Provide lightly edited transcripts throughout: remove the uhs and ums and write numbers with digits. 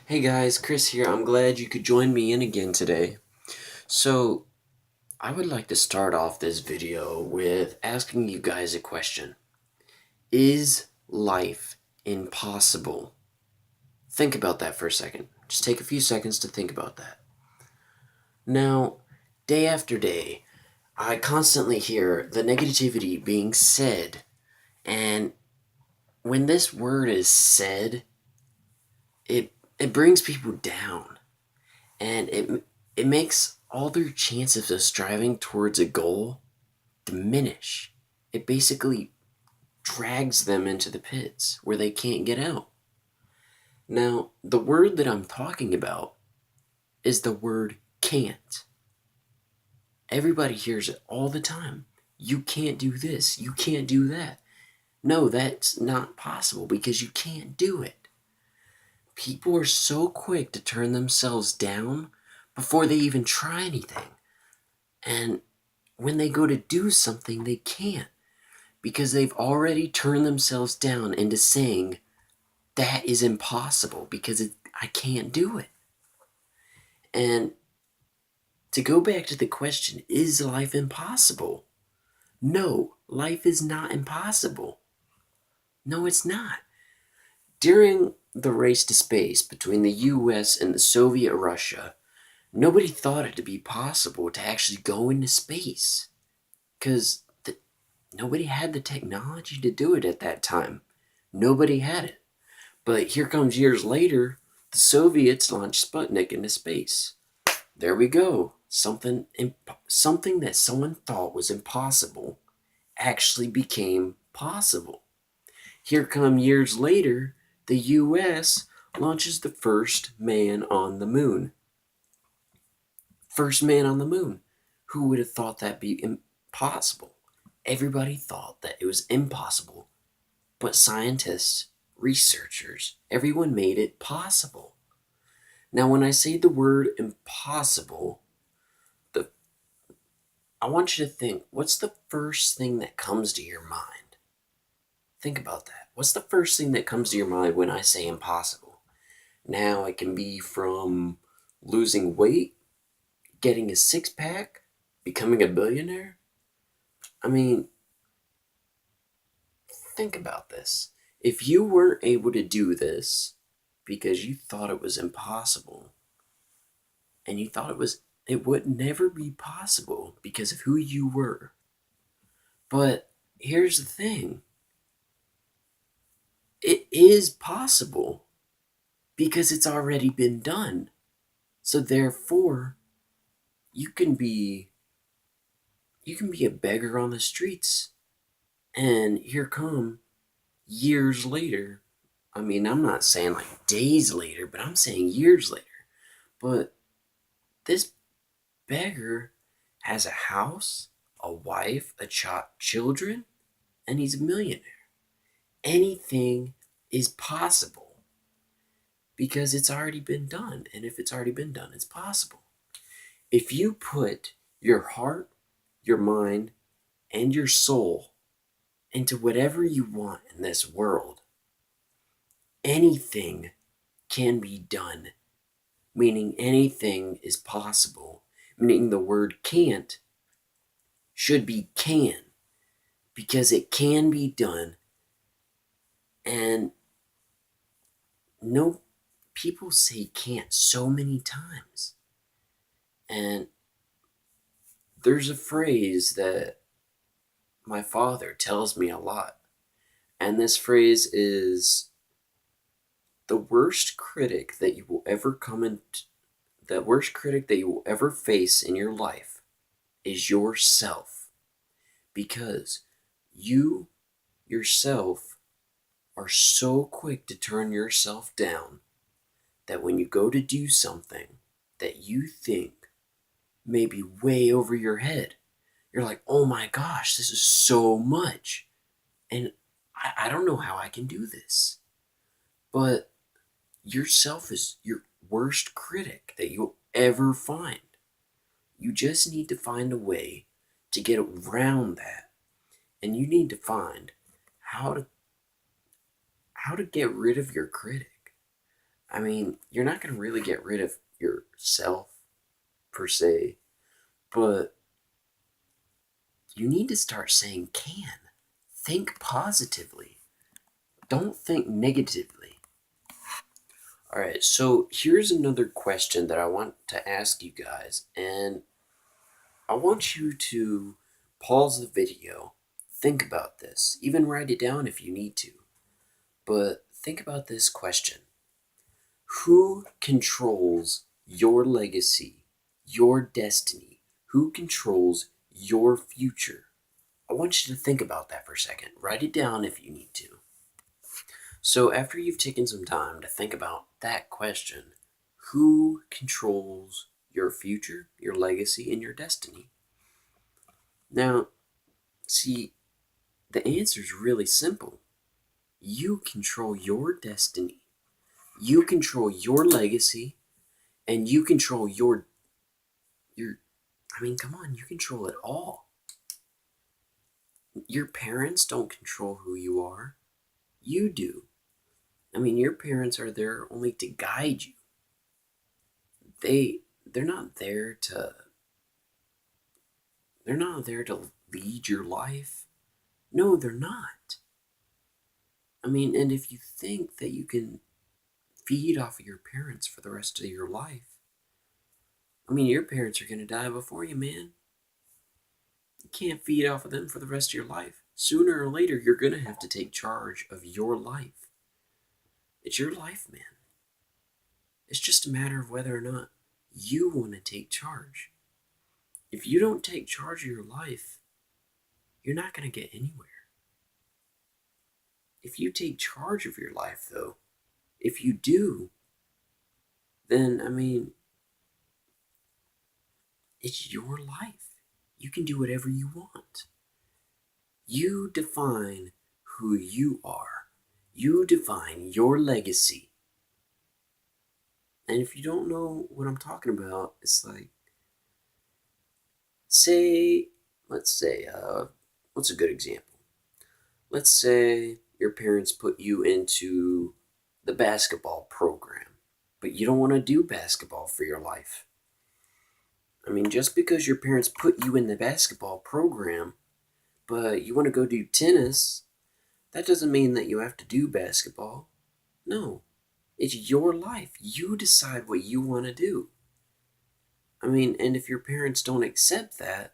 Hey guys, Chris here. I'm glad you could join me in again today. So, I would like to start off this video with asking you guys a question. Is life impossible? Think about that for a second. Just take a few seconds to think about that. Now, day after day, I constantly hear the negativity being said, and when this word is said, it brings people down. And it makes all their chances of striving towards a goal diminish. It basically drags them into the pits where they can't get out. Now, the word that I'm talking about is the word can't. Everybody hears it all the time. You can't do this, you can't do that. No, that's not possible because you can't do it. People are so quick to turn themselves down before they even try anything. And when they go to do something, they can't because they've already turned themselves down into saying that is impossible because I can't do it. And to go back to the question, is life impossible? No, life is not impossible. No, it's not. During the race to space between the US and the Soviet Russia, nobody thought it to be possible to actually go into space because nobody had the technology to do it at that time. Nobody had it. But here comes years later, the Soviets launched Sputnik into space. There we go. Something that someone thought was impossible actually became possible. Here come years later, the US launches the first man on the moon. First man on the moon. Who would have thought that'd be impossible? Everybody thought that it was impossible, but scientists, researchers, everyone made it possible. Now, when I say the word impossible, the I want you to think, what's the first thing that comes to your mind? Think about that. What's the first thing that comes to your mind when I say impossible? Now, it can be from losing weight, getting a six-pack, becoming a billionaire. I mean, think about this. If you weren't able to do this because you thought it was impossible, and you thought it would never be possible because of who you were. But here's the thing. It is possible because it's already been done. So therefore, you can be a beggar on the streets, and here come years later. I mean, I'm not saying like days later, but I'm saying years later. But this beggar has a house, a wife, children, and he's a millionaire. Anything is possible because it's already been done. And if it's already been done, it's possible. If you put your heart, your mind, and your soul into whatever you want in this world, anything can be done, meaning anything is possible, meaning the word can't should be can, because it can be done. And no, people say can't so many times. And there's a phrase that my father tells me a lot. And this phrase is the worst critic that you will ever the worst critic that you will ever face in your life is yourself. Because you yourself are so quick to turn yourself down that when you go to do something that you think may be way over your head, you're like, oh my gosh, this is so much. And I don't know how I can do this. But yourself is your worst critic that you'll ever find. You just need to find a way to get around that. And you need to find how to get rid of your critic. I mean, you're not going to really get rid of yourself per se, but you need to start saying can. Think positively. Don't think negatively. All right, so here's another question that I want to ask you guys, and I want you to pause the video, think about this, even write it down if you need to. But think about this question. Who controls your legacy, your destiny? Who controls your future? I want you to think about that for a second. Write it down if you need to. So after you've taken some time to think about that question, who controls your future, your legacy, and your destiny? Now, see, the answer is really simple. You control your destiny. You control your legacy, and you control I mean, come on, you control it all. Your parents don't control who you are. You do. I mean, your parents are there only to guide you. They're not there to they're not there to lead your life. No, they're not. I mean, and if you think that you can feed off of your parents for the rest of your life, I mean, your parents are going to die before you, man. You can't feed off of them for the rest of your life. Sooner or later, you're going to have to take charge of your life. It's your life, man. It's just a matter of whether or not you want to take charge. If you don't take charge of your life, you're not going to get anywhere. If you take charge of your life, though, if you do, then, I mean, it's your life. You can do whatever you want. You define who you are. You define your legacy. And if you don't know what I'm talking about, it's like, let's say, what's a good example? Let's say your parents put you into the basketball program, but you don't want to do basketball for your life. I mean, just because your parents put you in the basketball program, but you want to go do tennis, that doesn't mean that you have to do basketball. No, it's your life. You decide what you want to do. I mean, and if your parents don't accept that,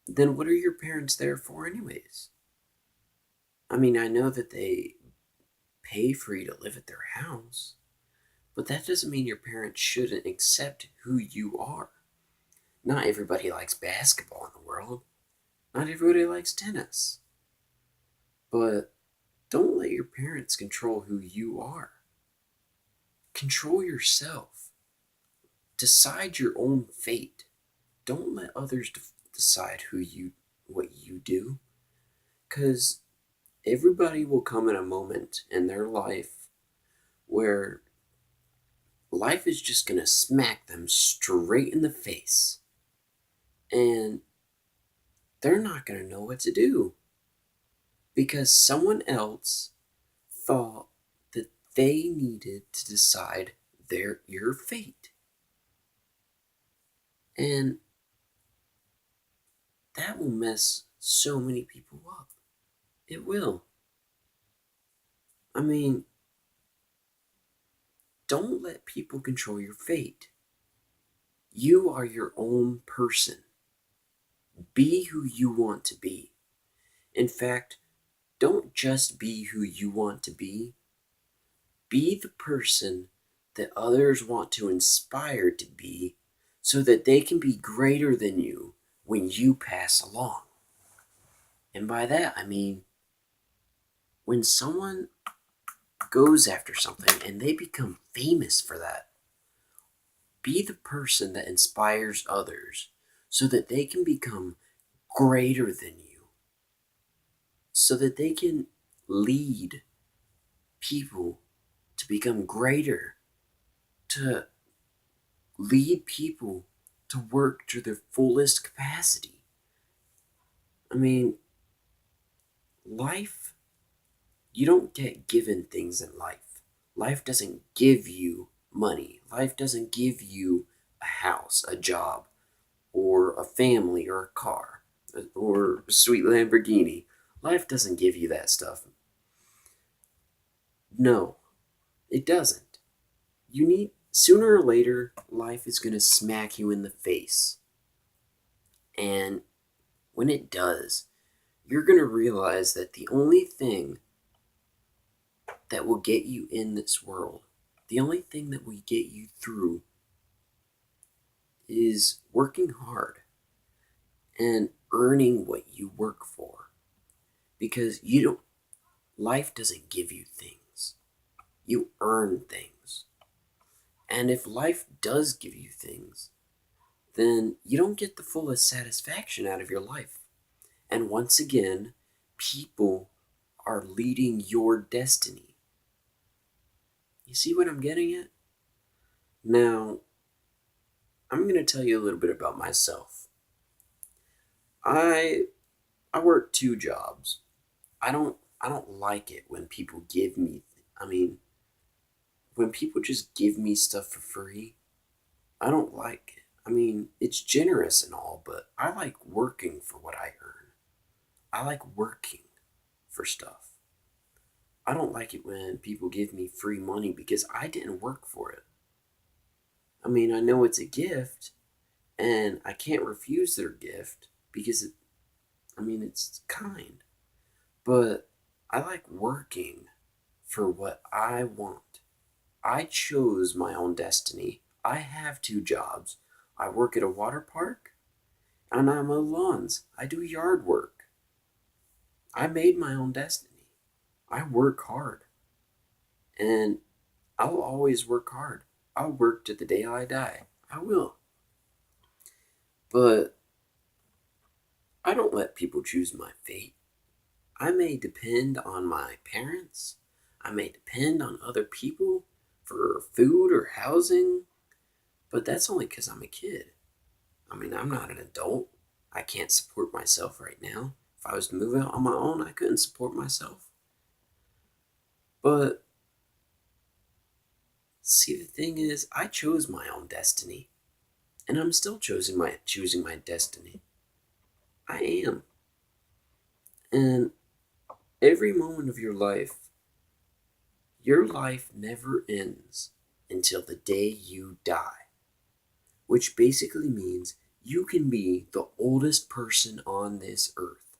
then what are your parents there for, anyways? I mean, I know that they pay for you to live at their house, but that doesn't mean your parents shouldn't accept who you are. Not everybody likes basketball in the world. Not everybody likes tennis. But don't let your parents control who you are. Control yourself. Decide your own fate. Don't let others decide what you do. Because everybody will come in a moment in their life where life is just going to smack them straight in the face. And they're not going to know what to do. Because someone else thought that they needed to decide your fate. And that will mess so many people up. It will. I mean, don't let people control your fate. You are your own person. Be who you want to be. In fact, don't just be who you want to be. Be the person that others want to inspire to be so that they can be greater than you when you pass along. And by that, I mean, when someone goes after something and they become famous for that, be the person that inspires others so that they can become greater than you, so that they can lead people to become greater, to lead people to work to their fullest capacity. I mean, life, you don't get given things in life. Life doesn't give you money. Life doesn't give you a house, a job, or a family, or a car, or a sweet Lamborghini. Life doesn't give you that stuff. No, it doesn't. Sooner or later, life is going to smack you in the face. And when it does, you're going to realize that the only thing that will get you in this world, the only thing that will get you through, is working hard and earning what you work for. Because life doesn't give you things, you earn things. And if life does give you things, then you don't get the fullest satisfaction out of your life. And once again, people are leading your destiny. You see what I'm getting at? Now, I'm going to tell you a little bit about myself. I work 2 jobs. I don't like it when people give me when people just give me stuff for free. I don't like it. It's generous and all, but I like working for what I earn. I like working for stuff. I don't like it when people give me free money because I didn't work for it. I know it's a gift and I can't refuse their gift because it's kind. But I like working for what I want. I chose my own destiny. I have 2 jobs. I work at a water park and I mow lawns. I do yard work. I made my own destiny. I work hard. And I'll always work hard. I'll work to the day I die. I will. But I don't let people choose my fate. I may depend on my parents. I may depend on other people for food or housing. But that's only because I'm a kid. I'm not an adult. I can't support myself right now. If I was to move out on my own, I couldn't support myself. But see, the thing is, I chose my own destiny, and I'm still choosing my destiny. I am. And every moment of your life never ends until the day you die, which basically means you can be the oldest person on this earth,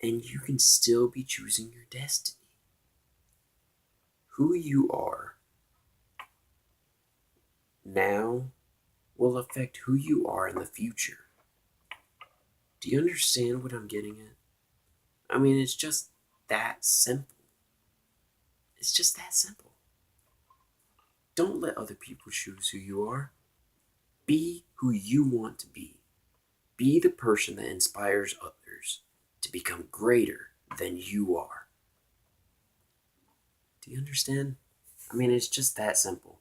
and you can still be choosing your destiny. Who you are now will affect who you are in the future. Do you understand what I'm getting at? It's just that simple. It's just that simple. Don't let other people choose who you are. Be who you want to be. Be the person that inspires others to become greater than you are. Do you understand? It's just that simple.